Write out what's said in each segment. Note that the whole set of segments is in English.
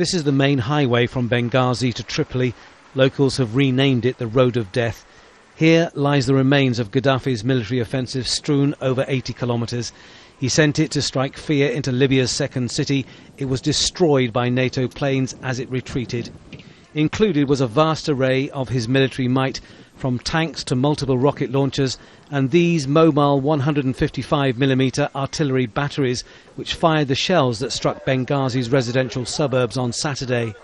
This is the main highway from Benghazi to Tripoli. Locals have renamed it the Road of Death. Here lies the remains of Gaddafi's military offensive strewn over 80 kilometres. He sent it to strike fear into Libya's second city. It was destroyed by NATO planes as it retreated. Included was a vast array of his military might, from tanks to multiple rocket launchers, and these mobile 155mm artillery batteries which fired the shells that struck Benghazi's residential suburbs on Saturday.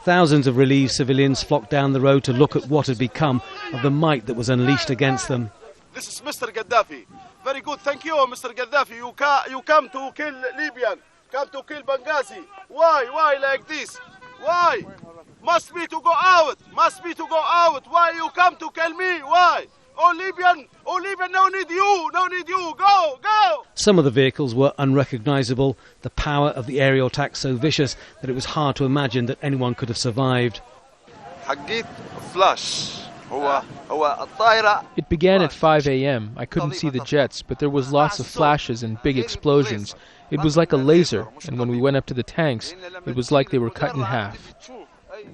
Thousands of relieved civilians flocked down the road to look at what had become of the might that was unleashed against them. This is Mr. Gaddafi. Very good, thank you, Mr. Gaddafi. You come to kill Libyan, come to kill Benghazi. Why like this? Why? Must be to go out. Must be to go out. Why you come to kill me? Why? Oh Libyan, no need you. Go. Some of the vehicles were unrecognisable. The power of the aerial attack so vicious that it was hard to imagine that anyone could have survived. It began at 5 a.m. I couldn't see the jets, but there was lots of flashes and big explosions. It was like a laser, and when we went up to the tanks, it was like they were cut in half.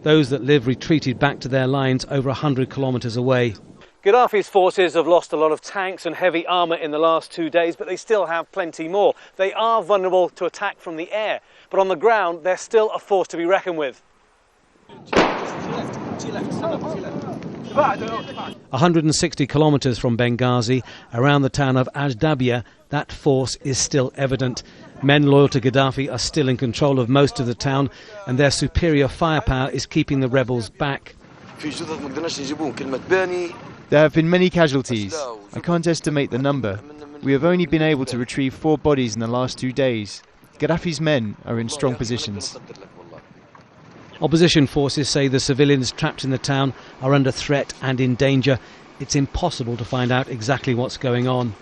Those that live retreated back to their lines over 100 kilometres away. Gaddafi's forces have lost a lot of tanks and heavy armour in the last 2 days, but they still have plenty more. They are vulnerable to attack from the air, but on the ground they're still a force to be reckoned with. 160 kilometres from Benghazi, around the town of Ajdabiya, that force is still evident. Men loyal to Gaddafi are still in control of most of the town, and their superior firepower is keeping the rebels back. There have been many casualties. I can't estimate the number. We have only been able to retrieve 4 bodies in the last 2 days. Gaddafi's men are in strong positions. Opposition forces say the civilians trapped in the town are under threat and in danger. It's impossible to find out exactly what's going on.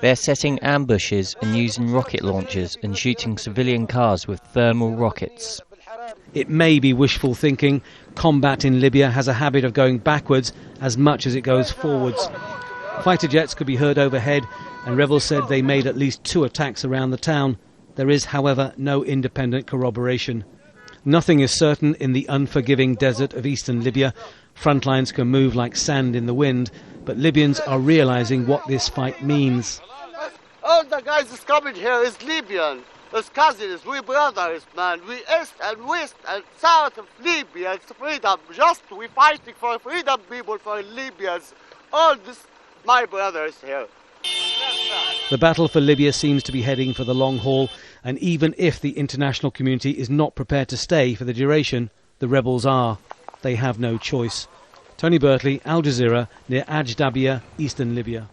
They're setting ambushes and using rocket launchers and shooting civilian cars with thermal rockets. It may be wishful thinking. Combat in Libya has a habit of going backwards as much as it goes forwards. Fighter jets could be heard overhead, and rebels said they made at least 2 attacks around the town. There is, however, no independent corroboration. Nothing is certain in the unforgiving desert of eastern Libya. Front lines can move like sand in the wind, but Libyans are realising what this fight means. All the guys is coming here is Libyan. As cousins, we brothers, man. We east and west and south of Libya. It's freedom. Just we fighting for freedom, people, for Libyans. All this, my brothers here. The battle for Libya seems to be heading for the long haul, and even if the international community is not prepared to stay for the duration, the rebels are. They have no choice. Tony Birtley, Al Jazeera, near Ajdabiya, eastern Libya.